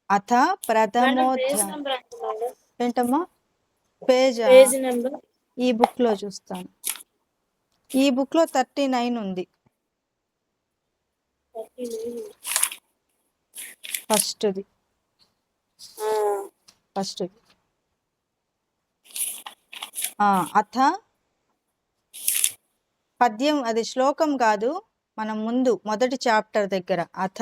అథ ప్రథమోధ్యాయం. ఏంటమ్మా? పేజ్ నెంబర్ ఈ బుక్ లో చూస్తాను. ఈ బుక్ లో 39 ఉంది. ఫస్ట్ది ఆ, ఫస్ట్ది అథ పద్యం, అది శ్లోకం కాదు, మనం ముందు మొదటి చాప్టర్ దగ్గర అథ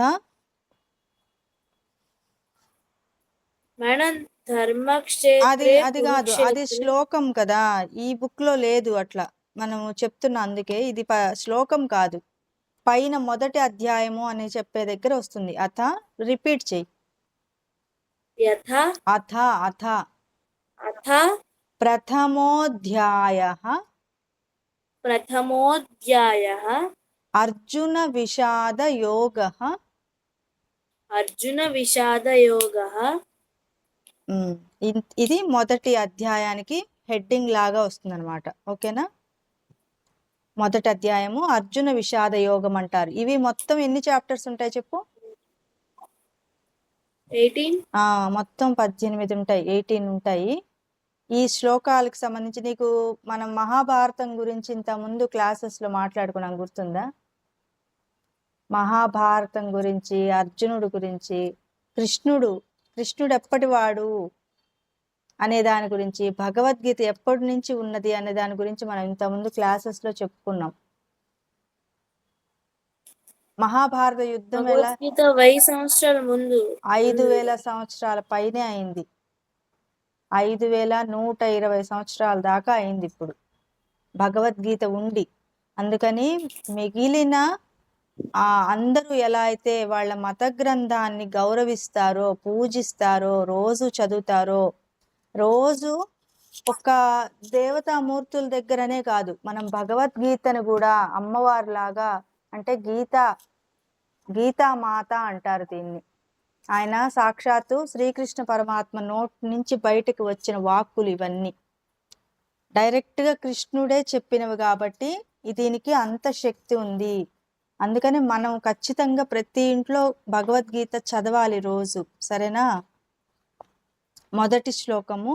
మేడం అది ధర్మక్షేత్రే అది కాదు, అది కురుక్షేత్రే. శ్లోకం కదా, ఈ బుక్ లో లేదు అట్లా. మనము చెప్తున్నా అందుకే, ఇది శ్లోకం కాదు, పైన మొదటి అధ్యాయము అని చెప్పే దగ్గర వస్తుంది. అథ రిపీట్ చెయ్యి. యథ అథ అథ అథ ప్రథమోధ్యాయః ప్రథమోధ్యాయః అర్జున విషాద యోగః. అర్జున విషాదయోగః. ఇది మొదటి అధ్యాయానికి హెడ్డింగ్ లాగా వస్తుంది అనమాట. ఓకేనా? మొదటి అధ్యాయము అర్జున విషాద యోగం అంటారు. ఇవి మొత్తం ఎన్ని చాప్టర్స్ ఉంటాయి చెప్పు? 18. మొత్తం 18 ఉంటాయి, 18 ఉంటాయి. ఈ శ్లోకాలకు సంబంధించి నీకు మనం మహాభారతం గురించి ఇంత ముందు క్లాసెస్ లో మాట్లాడుకున్నాం, గుర్తుందా? మహాభారతం గురించి, అర్జునుడు గురించి, కృష్ణుడు ఎప్పటివాడు అనే దాని గురించి, భగవద్గీత ఎప్పటి నుంచి ఉన్నది అనే దాని గురించి మనం ఇంతకుముందు క్లాసెస్ లో చెప్పుకున్నాం. మహాభారత యుద్ధం ఎలా భగవద్గీత 1000 సంవత్సరాల ముందు 5000 సంవత్సరాల పైనే అయింది. 5120 సంవత్సరాల దాకా అయింది ఇప్పుడు భగవద్గీత ఉండి. అందుకని మిగిలిన అందరూ ఎలా అయితే వాళ్ళ మత గ్రంథాన్ని గౌరవిస్తారో, పూజిస్తారో, రోజు చదువుతారో, రోజు ఒక దేవతామూర్తుల దగ్గరనే కాదు, మనం భగవద్గీతను కూడా అమ్మవారిలాగా, అంటే గీతామాత అంటారు దీన్ని. ఆయన సాక్షాత్తు శ్రీకృష్ణ పరమాత్మ నోటి నుంచి బయటకు వచ్చిన వాక్కులు ఇవన్నీ, డైరెక్ట్ గా కృష్ణుడే చెప్పినవి కాబట్టి దీనికి అంత శక్తి ఉంది. అందుకని మనం ఖచ్చితంగా ప్రతి ఇంట్లో భగవద్గీత చదవాలి రోజు. సరేనా? మొదటి శ్లోకము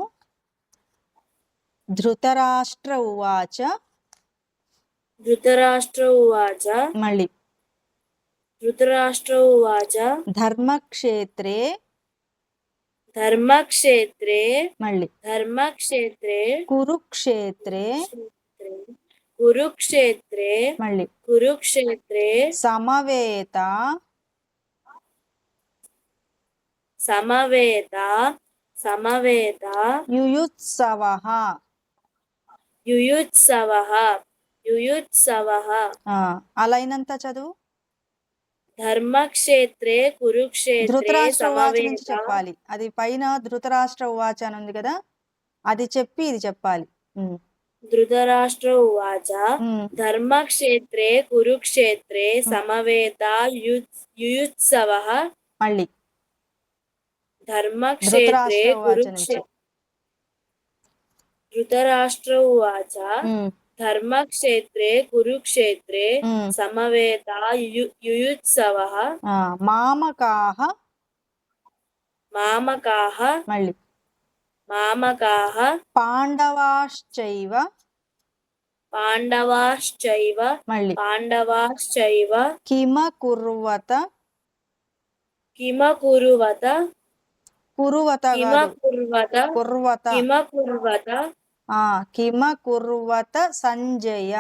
ధృతరాష్ట్ర ఉవాచ. ధృతరాష్ట్ర ఉవాచ. మళ్ళీ ధృతరాష్ట్ర ఉవాచ ధర్మక్షేత్రే. ధర్మక్షేత్రే. మళ్ళీ ధర్మక్షేత్రే కురుక్షేత్రే. కురుక్షేత్రే. మళ్ళీ కురుక్షేత్రే సమవేత. సమవేత. సమవేత యుయుత్సవః. యుయుత్సవః. యుయుత్సవః. అలాయినంత చదువు. ధర్మక్షేత్రే కురుక్షేత్రే ధృతరాష్ట్ర ఉవాచ నుంచి సమవేత. చెప్పాలి. అది పైన ధృతరాష్ట్ర ఉవాచ అని ఉంది కదా, అది చెప్పి ఇది చెప్పాలి. ధృతరాష్ట్ర ఉవాచ ధర్మక్షేత్రే కురుక్షేత్రే సమవేత యుయుత్సవః. మళ్ళీ ధర్మక్షేత్రే కురుక్షేత్రే. ధృతరాష్ట్ర ఉవాచ ధర్మక్షేత్రే కురుక్షేత్రే సమవేత యుయుత్సవః. మామకాః. మామకాః. మళ్ళీ మామకాః. పాండవాశ్చైవ. పాండవాశ్చైవ. మళ్ళీ పాండవాశ్చైవ. కిమకుర్వత. కిమకుర్వత. కుర్వత కాదు, కుర్వత. కిమకుర్వత. కిమకుర్వత సంజయ.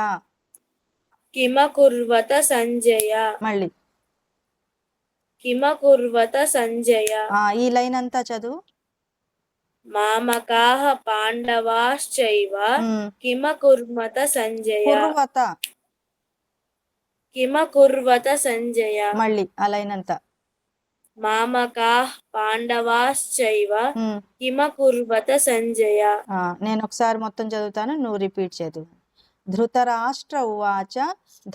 కిమకుర్వత సంజయ. మళ్ళీ కిమకుర్వత సంజయ. ఈ లైన్ అంతా చదువు. మామకాః పాండవాశ్చైవ కిమకుర్వత సంజయ. కుర్వత. కిమకుర్వత సంజయ. మళ్ళీ ఆ లైన్ అంతా. మామకాః పాండవాశ్చైవ కిమకుర్వత సంజయ. నేను ఒకసారి మొత్తం చదువుతాను, నువ్వు రిపీట్ చదువు. ధృతరాష్ట్ర ఉవాచ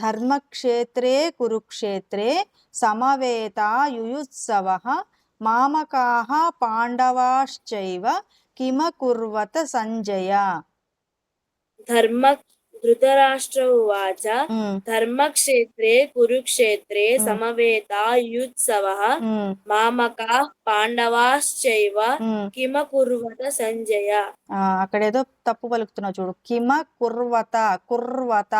ధర్మక్షేత్రే కురుక్షేత్రే సమవేత యుయుత్సవః మామకాః పాండవాశ్చైవ కిమకుర్వత సంజయ. ధృతరాష్ట్ర ఉవాచ ధర్మక్షేత్రే కురుక్షేత్రే సమవేత యుయుత్సవః మామకాః పాండవాశ్చైవ కిమకుర్వత సంజయ. అక్కడేదో తప్పు పలుకుతున్నావు చూడు. కిమకుర్వత. కుర్వత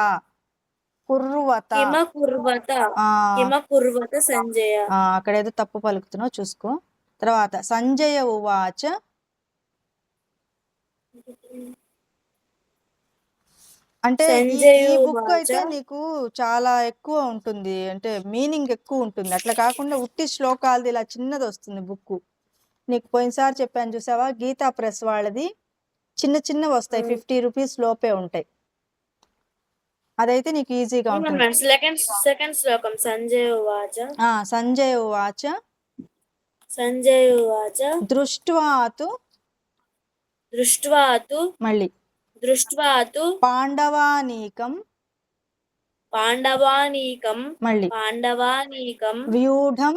కుర్వత కిమ కుర్వత ఆ కిమ కుర్వత సంజయ. అక్కడేదో తప్పు పలుకుతున్నావు చూసుకో. తర్వాత సంజయ ఉవాచ అంటే ఈ సంజయ ఈ బుక్ ఉవాచ అయితే నీకు చాలా ఎక్కువ ఉంటుంది, అంటే మీనింగ్ ఎక్కువ ఉంటుంది. అట్లా కాకుండా ఉట్టి శ్లోకాలది ఇలా చిన్నది వస్తుంది బుక్. నీకు పోయినసారి చెప్పాను చూసావా, గీతా ప్రెస్ వాళ్ళది చిన్న చిన్నవి వస్తాయి, 50 రూపీస్ లోపే ఉంటాయి. అదైతే నీకు ఈజీగా ఉంటుంది. సెకండ్ శ్లోకం సంజయ ఉవాచ సంజయ ఉవాచ సంజయ ఉవాచ దృష్ట్వాతు దృష్ట్వాతు మళ్ళీ దృష్ట్వాతు పాండవానీకం పాండవానీకం మళ్ళీ పాండవానీకం వ్యూఢం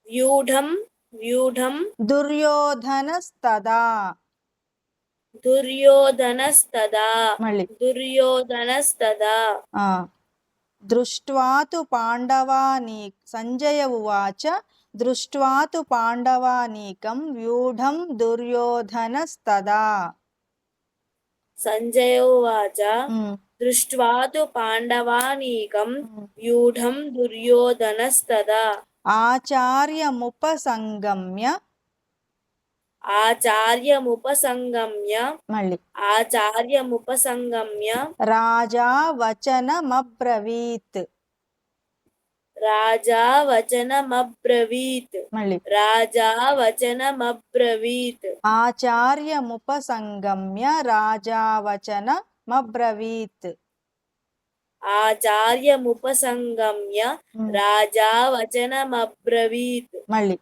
వ్యూఢం వ్యూఢం దుర్యోధనస్తదా దుర్యోధనస్తదా మళ్ళీ దుర్యోధనస్తదా. దృష్ట్వాతు పాండవానీ సంజయ ఉవాచ దృష్ట్వాతు పాండవానీకం వ్యూఢం దుర్యోధనస్తదా. సంజయ ఉవాచ దృష్ట్వాతు పాండవానీకం వ్యూఢం దుర్యోధనస్తదా. ఆచార్యముపసంగమ్య ఆచార్యముపసంగమ్య మళ్ళీ ఆచార్యముపసంగమ్య రాజా వచనమబ్రవీత్ రాజా వచనమబ్రవీత్ మళ్ళీ రాజా వచనమబ్రవీత్. ఆచార్యముపసంగమ్య రాజా వచనమబ్రవీత్ ఆచార్యముపసంగమ్య రాజా వచనమబ్రవీత్ మళ్ళీ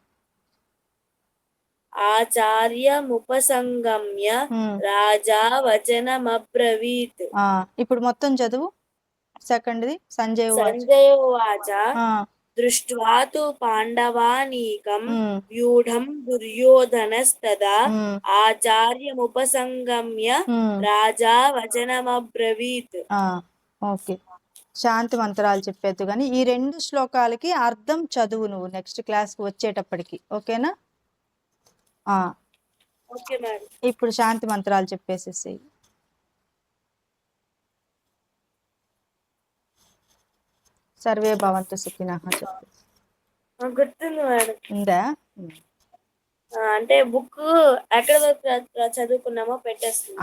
ఆచార్యముపసంగమ్య రాజా వచనమబ్రవీత్. ఇప్పుడు మొత్తం చదువు సెకండ్ది. సంజయ్ సంజయ ఉవాచ దృష్ట్వాతు పాండవానీకం వ్యూఢం దుర్యోధనస్తదా ఆచార్యముపసంగమ్య రాజా వచనమబ్రవీత్. ఓకే, శాంతి మంత్రాలు చెప్పేద్దు కానీ ఈ 2 శ్లోకాలకి అర్థం చదువు నువ్వు నెక్స్ట్ క్లాస్కి వచ్చేటప్పటికి. ఓకేనా? Okay madam. ఇప్పుడు శాంతి మంత్రాలు చెప్పేసేసి. సర్వే భవంతు సుఖినః చెప్పు. గుర్తుంది మేడం. ఉందా? అంటే బుక్ ఎక్కడ వరకు చదువుకున్నామో పెట్టేస్తుంది.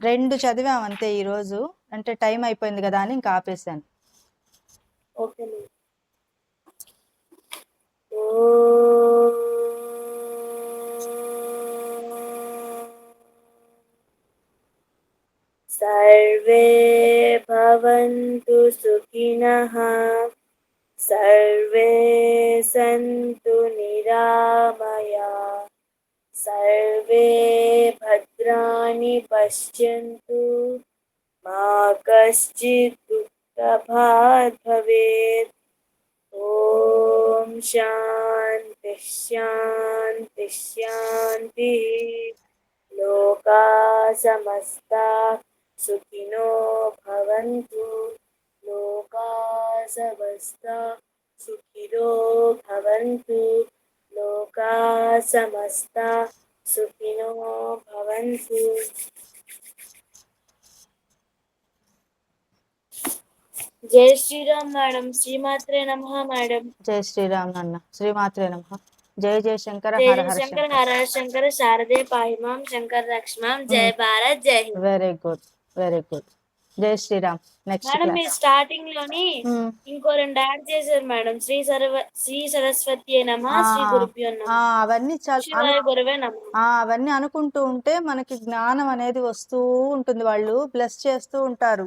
2 చదివాం అంతే ఈరోజు, అంటే టైం అయిపోయింది కదా అని ఇంకా ఆపేసాను. Okay madam. సర్వే భవంతు సుఖినః సర్వే సంతు నిరామయా సర్వే భద్రాణి పశ్యంతు మా కశ్చిత్ దుఃఖభాగ్ భవేత్. ఓం శాంతి శాంతి శాంతి. లోకా సమస్తా సుఖినో భవంతు. లోకా సమస్తా సుఖినో భవంతు. లోకా సమస్తా సుఖినో భవంతు. జై శ్రీరామ్ మేడం. శ్రీమాత్రే నమః మేడం. జై శ్రీరామ్ నాన్న. శ్రీమాత్రే నమః. జయ జయ శంకర జయ హర జయ హర శంకర శంకర. హర శంకర శారదే పాహిమాం శంకర లక్ష్మం. జయ భారత్ జై Hind. Very good, very good. జై శ్రీరామ్. Next madam class. మీరు స్టార్టింగ్ లోని ఇంకో 2 యాడ్ చేశారు మేడం. శ్రీ సరస్వతి నమః, శ్రీ గురుభ్యో నమః, అవన్నీ శివాయ గురవే నమః. అవన్నీ అనుకుంటూ ఉంటే మనకి జ్ఞానం అనేది వస్తూ ఉంటుంది, వాళ్ళు బ్లెస్ చేస్తూ ఉంటారు.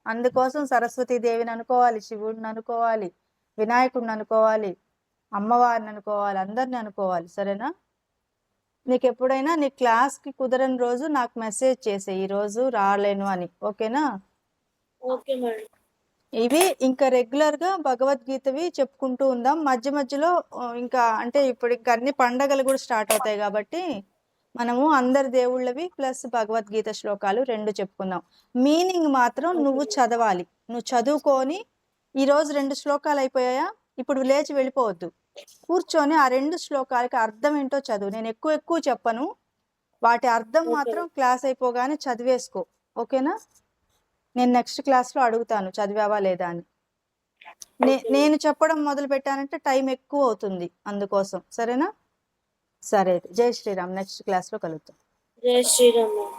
అందుకోసం సరస్వతీ దేవిని అనుకోవాలి, శివుడిని అనుకోవాలి, వినాయకుడిని అనుకోవాలి, అమ్మవారిని అనుకోవాలి, అందరిని అనుకోవాలి. సరేనా? నీకు ఎప్పుడైనా నీ క్లాస్కి కుదరని రోజు నాకు మెసేజ్ చేసే, ఈ రోజు రాలేను అని. ఓకేనా? Okay madam. ఇవి ఇంకా రెగ్యులర్గా భగవద్గీతవి చెప్పుకుంటూ ఉందాం. మధ్య మధ్యలో ఇంకా అంటే ఇప్పుడు ఇంకా అన్ని పండగలు కూడా స్టార్ట్ అవుతాయి కాబట్టి మనము అందరి దేవుళ్ళవి ప్లస్ భగవద్గీత శ్లోకాలు 2 చెప్పుకుందాం. మీనింగ్ మాత్రం నువ్వు చదవాలి. నువ్వు చదువుకొని ఈరోజు 2 శ్లోకాలు అయిపోయాయా, ఇప్పుడు లేచి వెళ్ళిపోవద్దు. కూర్చొని ఆ 2 శ్లోకాలకి అర్థం ఏంటో చదువు. నేను ఎక్కువ చెప్పను, వాటి అర్థం మాత్రం క్లాస్ అయిపోగానే చదివేసుకో. ఓకేనా? నేను నెక్స్ట్ క్లాస్లో అడుగుతాను చదివావా లేదా అని. ఓకే. నేను చెప్పడం మొదలు పెట్టానంటే టైం ఎక్కువ అవుతుంది అందుకోసం. సరేనా? సరే అయితే జై శ్రీరామ్. నెక్స్ట్ క్లాస్లో కలుద్దాం. జై శ్రీరామ్.